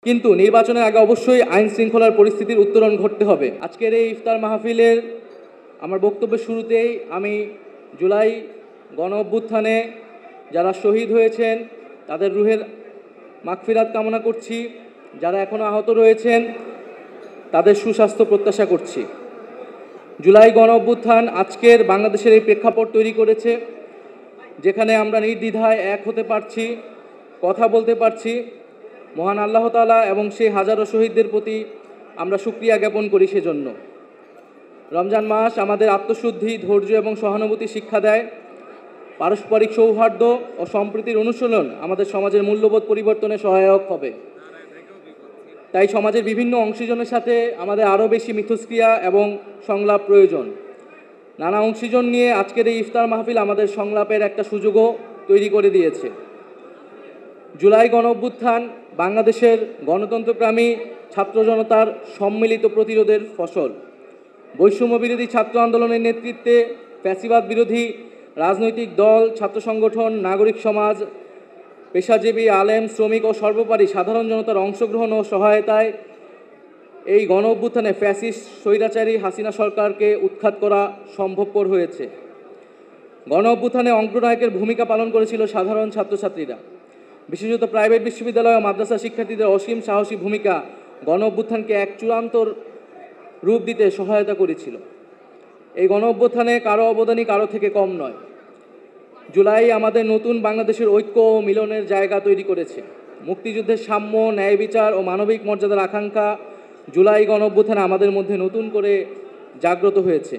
কিন্তু নির্বাচনের আগে অবশ্যই আইন শৃঙ্খলার পরিস্থিতির উত্তরণ ঘটতে হবে। আজকের এই ইফতার মাহফিলের আমার বক্তব্যের শুরুতেই আমি জুলাই গণ অভ্যুত্থানে যারা শহীদ হয়েছেন তাদের রুহের মাগফিরাত কামনা করছি, যারা এখনও আহত রয়েছেন তাদের সুস্বাস্থ্য প্রত্যাশা করছি। জুলাই গণ অভ্যুত্থান আজকের বাংলাদেশের এই প্রেক্ষাপট তৈরি করেছে, যেখানে আমরা নির্দ্বিধায় এক হতে পারছি, কথা বলতে পারছি। মহান আল্লাহ তাআলা এবং সেই হাজারো শহীদদের প্রতি আমরা শুকরিয়া জ্ঞাপন করি। সেজন্য রমজান মাস আমাদের আত্মশুদ্ধি, ধৈর্য এবং সহানুভূতি শিক্ষা দেয়। পারস্পরিক সৌহার্দ্য ও সম্প্রীতির অনুশীলন আমাদের সমাজের মূল্যবোধ পরিবর্তনে সহায়ক হবে। তাই সমাজের বিভিন্ন অংশীজনের সাথে আমাদের আরও বেশি মিথস্ক্রিয়া এবং সংলাপ প্রয়োজন। নানা অংশীজন নিয়ে আজকের এই ইফতার মাহফিল আমাদের সংলাপের একটা সুযোগও তৈরি করে দিয়েছে। জুলাই গণ অভ্যুত্থান বাংলাদেশের গণতন্ত্রপ্রেমী ছাত্র জনতার সম্মিলিত প্রতিরোধের ফসল। বৈষম্য বিরোধী ছাত্র আন্দোলনের নেতৃত্বে ফ্যাসিবাদ বিরোধী রাজনৈতিক দল, ছাত্র সংগঠন, নাগরিক সমাজ, পেশাজীবী, আলেম, শ্রমিক ও সর্বোপরি সাধারণ জনতার অংশগ্রহণ ও সহায়তায় এই গণ অভ্যুত্থানে ফ্যাসিস্ট স্বৈরাচারী হাসিনা সরকারকে উৎখাত করা সম্ভবপর হয়েছে। গণ অভ্যুত্থানে অগ্রনায়কের ভূমিকা পালন করেছিল সাধারণ ছাত্রছাত্রীরা। বিশেষত প্রাইভেট বিশ্ববিদ্যালয় ও মাদ্রাসা শিক্ষার্থীদের অসীম সাহসী ভূমিকা গণ অভ্যুত্থানকে এক চূড়ান্ত রূপ দিতে সহায়তা করেছিল। এই গণ অভ্যুত্থানে কারো অবদানই কারো থেকে কম নয়। জুলাই আমাদের নতুন বাংলাদেশের ঐক্য ও মিলনের জায়গা তৈরি করেছে। মুক্তিযুদ্ধের সাম্য, ন্যায় বিচার ও মানবিক মর্যাদার আকাঙ্ক্ষা জুলাই গণ অভ্যুত্থানে আমাদের মধ্যে নতুন করে জাগ্রত হয়েছে।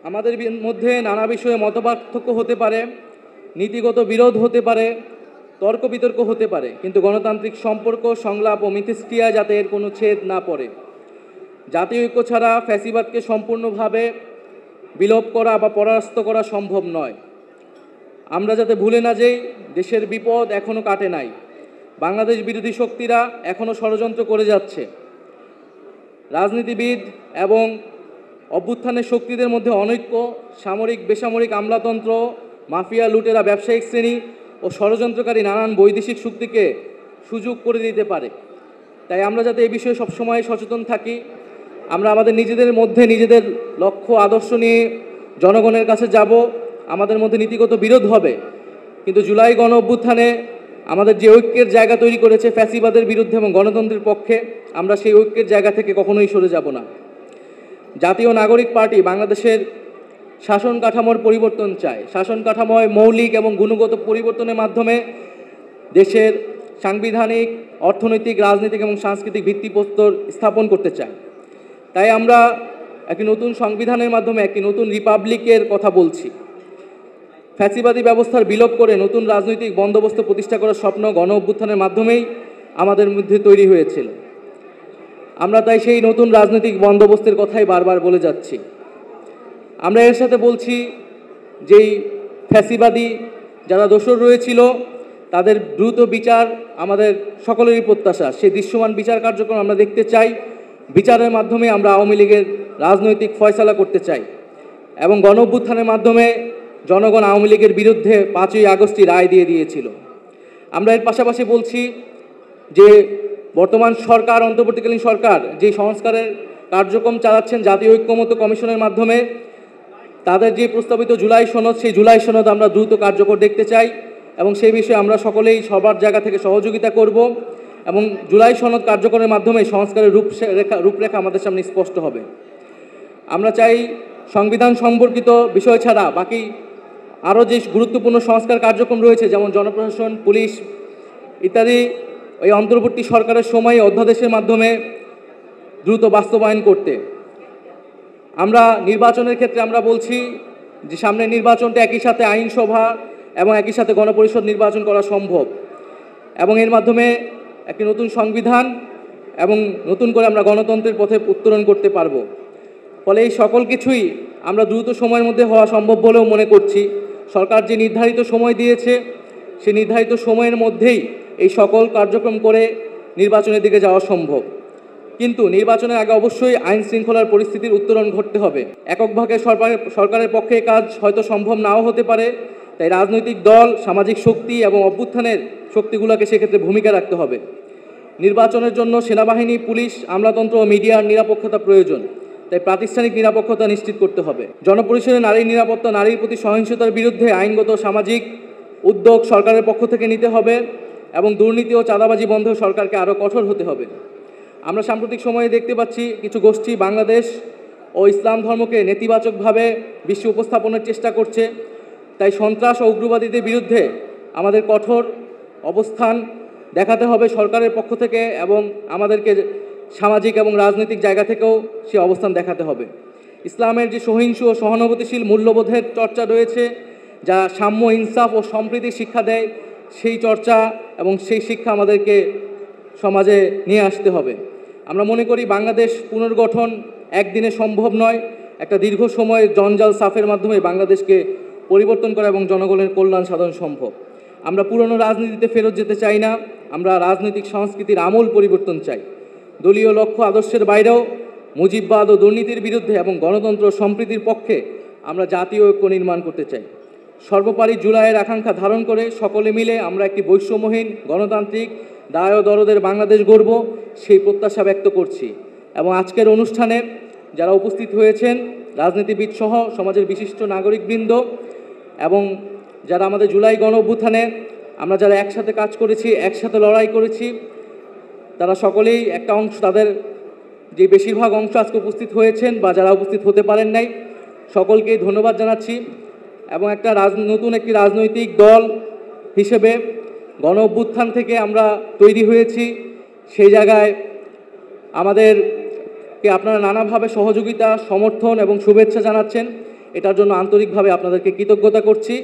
আমাদের মধ্যে নানা বিষয়ে মতপার্থক্য হতে পারে, নীতিগত বিরোধ হতে পারে, তর্ক বিতর্ক হতে পারে, কিন্তু গণতান্ত্রিক সম্পর্ক, সংলাপ ও মিথস্ক্রিয়া যাতে এর কোনো ছেদ না পড়ে। জাতীয় ঐক্য ছাড়া ফ্যাসিবাদকে সম্পূর্ণভাবে বিলোপ করা বা পরাস্ত করা সম্ভব নয়। আমরা যাতে ভুলে না যাই, দেশের বিপদ এখনও কাটে নাই। বাংলাদেশ বিরোধী শক্তিরা এখনও ষড়যন্ত্র করে যাচ্ছে। রাজনীতিবিদ এবং অভ্যুত্থানের শক্তিদের মধ্যে অনৈক্য, সামরিক বেসামরিক আমলাতন্ত্র, মাফিয়া, লুটেরা, ব্যবসায়িক শ্রেণী ও ষড়যন্ত্রকারী নানান বৈদেশিক শক্তিকে সুযোগ করে দিতে পারে। তাই আমরা যাতে এই বিষয়ে সবসময় সচেতন থাকি। আমরা আমাদের নিজেদের মধ্যে নিজেদের লক্ষ্য আদর্শ নিয়ে জনগণের কাছে যাব। আমাদের মধ্যে নীতিগত বিরোধ হবে, কিন্তু জুলাই গণ অভ্যুত্থানে আমাদের যে ঐক্যের জায়গা তৈরি করেছে ফ্যাসিবাদের বিরুদ্ধে এবং গণতন্ত্রের পক্ষে, আমরা সেই ঐক্যের জায়গা থেকে কখনোই সরে যাব না। জাতীয় নাগরিক পার্টি বাংলাদেশের শাসন কাঠামোর পরিবর্তন চায়। শাসন কাঠামোয় মৌলিক এবং গুণগত পরিবর্তনের মাধ্যমে দেশের সাংবিধানিক, অর্থনৈতিক, রাজনৈতিক এবং সাংস্কৃতিক ভিত্তিপ্রস্তর স্থাপন করতে চায়। তাই আমরা একটি নতুন সংবিধানের মাধ্যমে একটি নতুন রিপাবলিকের কথা বলছি। ফ্যাসিবাদী ব্যবস্থার বিলোপ করে নতুন রাজনৈতিক বন্দোবস্ত প্রতিষ্ঠা করার স্বপ্ন গণ অভ্যুত্থানের মাধ্যমেই আমাদের মধ্যে তৈরি হয়েছিল। আমরা তাই সেই নতুন রাজনৈতিক বন্দোবস্তের কথাই বারবার বলে যাচ্ছি। আমরা এর সাথে বলছি যেই ফ্যাসিবাদী যারা দোষর রয়েছিল তাদের দ্রুত বিচার আমাদের সকলেরই প্রত্যাশা। সেই দৃশ্যমান বিচার কার্যক্রম আমরা দেখতে চাই। বিচারের মাধ্যমে আমরা আওয়ামী লীগের রাজনৈতিক ফয়সালা করতে চাই এবং গণ অভ্যুত্থানের মাধ্যমে জনগণ আওয়ামী লীগের বিরুদ্ধে 5ই আগস্টই রায় দিয়ে দিয়েছিল। আমরা এর পাশাপাশি বলছি যে বর্তমান সরকার, অন্তর্বর্তীকালীন সরকার যে সংস্কারের কার্যক্রম চালাচ্ছেন জাতীয় ঐক্যমত্য কমিশনের মাধ্যমে, তাদের যে প্রস্তাবিত জুলাই সনদ, সেই জুলাই সনদ আমরা দ্রুত কার্যকর দেখতে চাই এবং সেই বিষয়ে আমরা সকলেই সবার জায়গা থেকে সহযোগিতা করব এবং জুলাই সনদ কার্যকরের মাধ্যমে সংস্কারের রূপরেখা আমাদের সামনে স্পষ্ট হবে। আমরা চাই সংবিধান সম্পর্কিত বিষয় ছাড়া বাকি আরও যে গুরুত্বপূর্ণ সংস্কার কার্যক্রম রয়েছে, যেমন জনপ্রশাসন, পুলিশ ইত্যাদি, ওই অন্তর্বর্তী সরকারের সময়ে অধ্যাদেশের মাধ্যমে দ্রুত বাস্তবায়ন করতে। আমরা নির্বাচনের ক্ষেত্রে আমরা বলছি যে সামনে নির্বাচনটা একই সাথে আইনসভা এবং একই সাথে গণপরিষদ নির্বাচন করা সম্ভব এবং এর মাধ্যমে একটি নতুন সংবিধান এবং নতুন করে আমরা গণতন্ত্রের পথে উত্তরণ করতে পারব। ফলে এই সকল কিছুই আমরা দ্রুত সময়ের মধ্যে হওয়া সম্ভব বলেও মনে করছি। সরকার যে নির্ধারিত সময় দিয়েছে, সেই নির্ধারিত সময়ের মধ্যেই এই সকল কার্যক্রম করে নির্বাচনের দিকে যাওয়া সম্ভব। কিন্তু নির্বাচনের আগে অবশ্যই আইন শৃঙ্খলার পরিস্থিতির উত্তরণ ঘটতে হবে। এককভাবে সরকারের পক্ষে কাজ হয়তো সম্ভব নাও হতে পারে। তাই রাজনৈতিক দল, সামাজিক শক্তি এবং অভ্যুত্থানের শক্তিগুলোকে সেক্ষেত্রে ভূমিকা রাখতে হবে। নির্বাচনের জন্য সেনাবাহিনী, পুলিশ, আমলাতন্ত্র ও মিডিয়ার নিরাপত্তা প্রয়োজন। তাই প্রাতিষ্ঠানিক নিরাপত্তা নিশ্চিত করতে হবে। জনপরিসরে নারীর নিরাপত্তা, নারীর প্রতি সহিংসতার বিরুদ্ধে আইনগত সামাজিক উদ্যোগ সরকারের পক্ষ থেকে নিতে হবে এবং দুর্নীতি ও চাঁদাবাজি বন্ধে সরকারকে আরও কঠোর হতে হবে। আমরা সাম্প্রতিক সময়ে দেখতে পাচ্ছি কিছু গোষ্ঠী বাংলাদেশ ও ইসলাম ধর্মকে নেতিবাচকভাবে বিশ্বে উপস্থাপনের চেষ্টা করছে। তাই সন্ত্রাস ও উগ্রবাদীদের বিরুদ্ধে আমাদের কঠোর অবস্থান দেখাতে হবে সরকারের পক্ষ থেকে, এবং আমাদেরকে সামাজিক এবং রাজনৈতিক জায়গা থেকেও সে অবস্থান দেখাতে হবে। ইসলামের যে সহিংস ও সহানুভূতিশীল মূল্যবোধের চর্চা রয়েছে, যা সাম্য, ইনসাফ ও সম্প্রীতির শিক্ষা দেয়, সেই চর্চা এবং সেই শিক্ষা আমাদেরকে সমাজে নিয়ে আসতে হবে। আমরা মনে করি বাংলাদেশ পুনর্গঠন একদিনে সম্ভব নয়। একটা দীর্ঘ সময়ের জঞ্জাল সাফের মাধ্যমে বাংলাদেশকে পরিবর্তন করা এবং জনগণের কল্যাণ সাধন সম্ভব। আমরা পুরনো রাজনীতিতে ফেরত যেতে চাই না। আমরা রাজনৈতিক সংস্কৃতির আমূল পরিবর্তন চাই। দলীয় লক্ষ্য আদর্শের বাইরেও মুজিববাদ ও দুর্নীতির বিরুদ্ধে এবং গণতন্ত্র সম্প্রীতির পক্ষে আমরা জাতীয় ঐক্য নির্মাণ করতে চাই। সর্বোপরি জুলাইয়ের আকাঙ্ক্ষা ধারণ করে সকলে মিলে আমরা একটি বৈষম্যহীন, গণতান্ত্রিক, দায় ও দরদের বাংলাদেশ গড়ব, সেই প্রত্যাশা ব্যক্ত করছি। এবং আজকের অনুষ্ঠানে যারা উপস্থিত হয়েছেন, রাজনীতিবিদ সহ সমাজের বিশিষ্ট নাগরিকবৃন্দ এবং যারা আমাদের জুলাই গণ অভ্যুত্থানে আমরা যারা একসাথে কাজ করেছি, একসাথে লড়াই করেছি, তারা সকলেই একটা অংশ, তাদের যে বেশিরভাগ অংশ আজকে উপস্থিত হয়েছেন বা যারা উপস্থিত হতে পারেন নাই, সকলকেই ধন্যবাদ জানাচ্ছি। এবং একটা নতুন একটি রাজনৈতিক দল হিসেবে গণ অভ্যুত্থান থেকে আমরা তৈরি হয়েছি। সেই জায়গায় আমাদেরকে আপনারা নানাভাবে সহযোগিতা, সমর্থন এবং শুভেচ্ছা জানাচ্ছেন। এটার জন্য আন্তরিকভাবে আপনাদেরকে কৃতজ্ঞতা করছি।